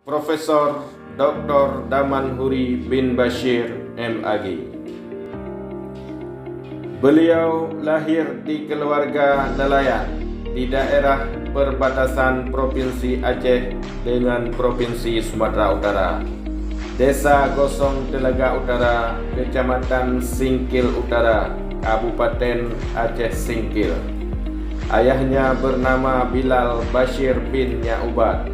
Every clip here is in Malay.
Profesor Dr. Damanhuri bin Bashir MAG. Beliau lahir di keluarga nelayan di daerah perbatasan Provinsi Aceh dengan Provinsi Sumatera Utara, Desa Gosong Telaga Utara, Kecamatan Singkil Utara, Kabupaten Aceh Singkil. Ayahnya bernama Bilal Bashir bin Ya'ubat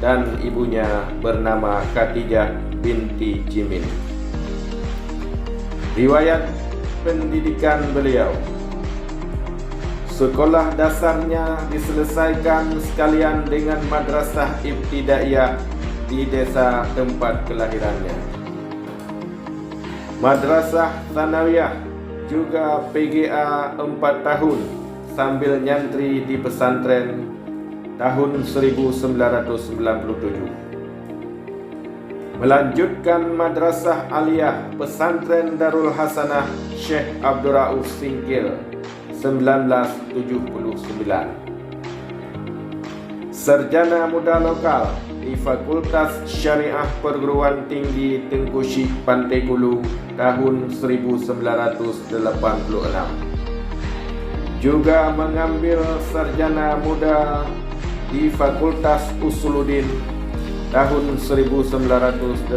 dan ibunya bernama Khadijah binti Jimin. Riwayat pendidikan beliau: sekolah dasarnya diselesaikan sekalian dengan madrasah ibtidaiyah di desa tempat kelahirannya. Madrasah Tsanawiyah juga PGA 4 tahun sambil nyantri di pesantren tahun 1997. Melanjutkan Madrasah Aliyah Pesantren Darul Hasanah Syekh Abdul Rauf Singkil 1979. Sarjana Muda Lokal di Fakultas Syariah Perguruan Tinggi Tengku Syekh Pantai Gulu tahun 1986. Juga mengambil sarjana muda di Fakultas Usuluddin tahun 1987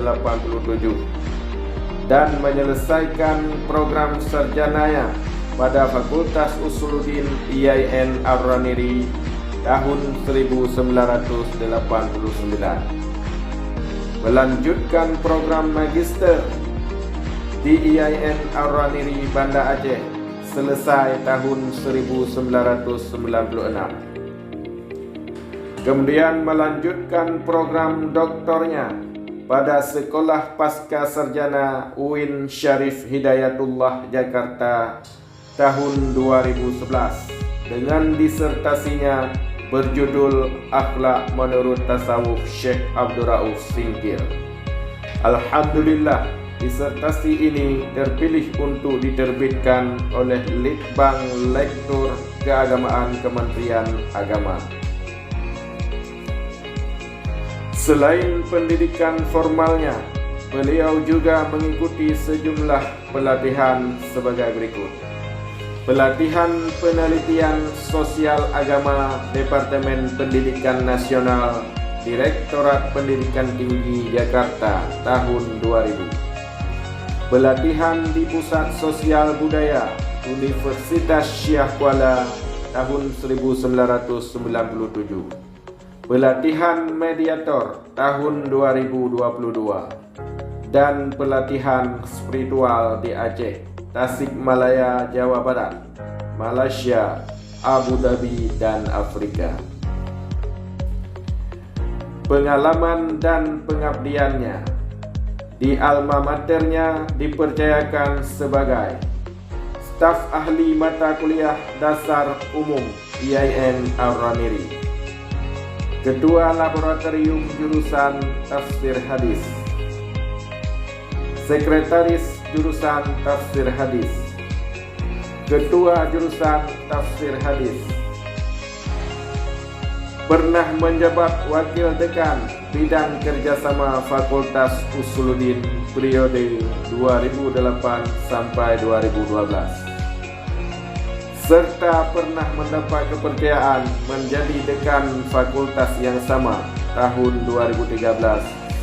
dan menyelesaikan program sarjananya pada Fakultas Usuluddin IAIN Ar-Raniri tahun 1989. Melanjutkan program magister di IAIN Ar-Raniri Banda Aceh selesai tahun 1996. Kemudian melanjutkan program doktornya pada Sekolah Pasca Sarjana UIN Syarif Hidayatullah Jakarta tahun 2011 dengan disertasinya berjudul Akhlak Menurut Tasawuf Syekh Abdul Rauf Singkil. Alhamdulillah, disertasi ini terpilih untuk diterbitkan oleh Litbang Lektur Keagamaan Kementerian Agama. Selain pendidikan formalnya, beliau juga mengikuti sejumlah pelatihan sebagai berikut: pelatihan penelitian sosial agama Departemen Pendidikan Nasional Direktorat Pendidikan Tinggi Jakarta tahun 2000, pelatihan di Pusat Sosial Budaya Universitas Syah Kuala tahun 1997, pelatihan mediator tahun 2022, dan pelatihan spiritual di Aceh, Tasikmalaya, Jawa Barat, Malaysia, Abu Dhabi, dan Afrika. Pengalaman dan pengabdiannya: di alma maternya dipercayakan sebagai staf ahli mata kuliah dasar umum IAIN Ar-Raniri, Ketua Laboratorium Jurusan Tafsir Hadis, Sekretaris Jurusan Tafsir Hadis, Ketua Jurusan Tafsir Hadis. Pernah menjabat Wakil Dekan Bidang Kerjasama Fakultas Usuluddin periode 2008 sampai 2012. Serta pernah mendapat kepercayaan menjadi dekan fakultas yang sama tahun 2013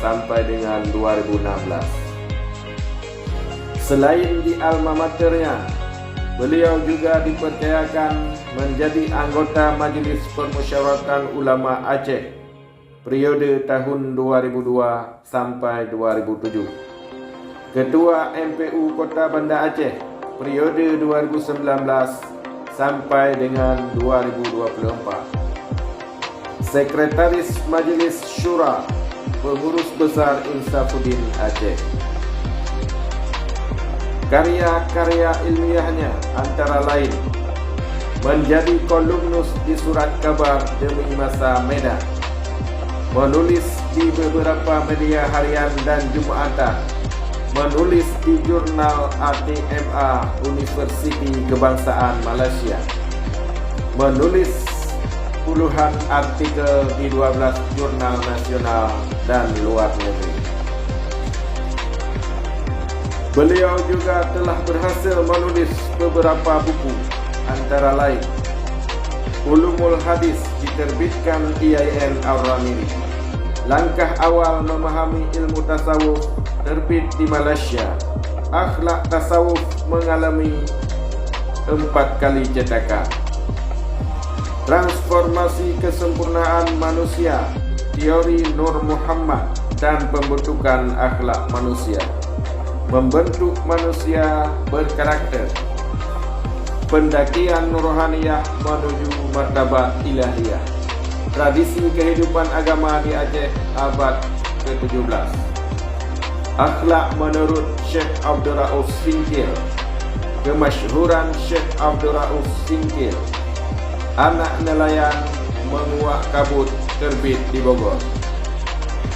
sampai dengan 2016. Selain di alma maternya, beliau juga dipercayakan menjadi anggota Majelis Permusyawaratan Ulama Aceh periode tahun 2002 sampai 2007, Ketua MPU Kota Banda Aceh periode 2019 sampai dengan 2024, Sekretaris Majelis Syura Pengurus Besar Insafuddin Aceh. Karya-karya ilmiahnya antara lain menjadi kolumnus di Surat Kabar Demi Masa Medan, menulis di beberapa media harian dan Jumatan, menulis di jurnal ATMA Universiti Kebangsaan Malaysia, menulis puluhan artikel di 12 jurnal nasional dan luar negeri. Beliau juga telah berhasil menulis beberapa buku, antara lain Ulumul Hadis diterbitkan IAIN Ar-Ramili, Langkah Awal Memahami Ilmu Tasawuf terbit di Malaysia, Akhlak Tasawuf mengalami 4 kali cetakan, Transformasi Kesempurnaan Manusia, Teori Nur Muhammad dan Pembentukan Akhlak Manusia, Membentuk Manusia Berkarakter, Pendakian Rohaniyah menuju Martabat Ilahiyah, Tradisi Kehidupan Agama di Aceh abad ke-17, Akhlak menurut Syekh Abdul Rauf Singkil, Kemasyhuran Syekh Abdul Rauf Singkil, Anak Nelayan Menguak Kabut terbit di Bogor,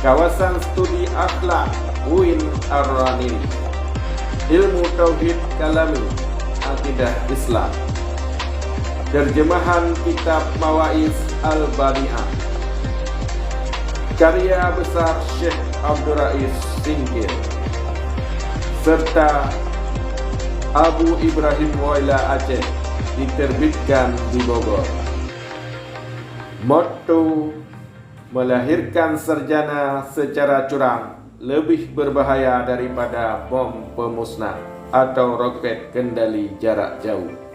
Kawasan Studi Akhlak UIN Ar-Ramili, Ilmu Tauhid Kalami Akidah Islam, Terjemahan Kitab Mawaiz Al-Bari'ah, karya besar Syekh Abdul Rauf Singkil, serta Abu Ibrahim Waila Aceh diterbitkan di Bogor. Motto: melahirkan sarjana secara curang lebih berbahaya daripada bom pemusnah atau roket kendali jarak jauh.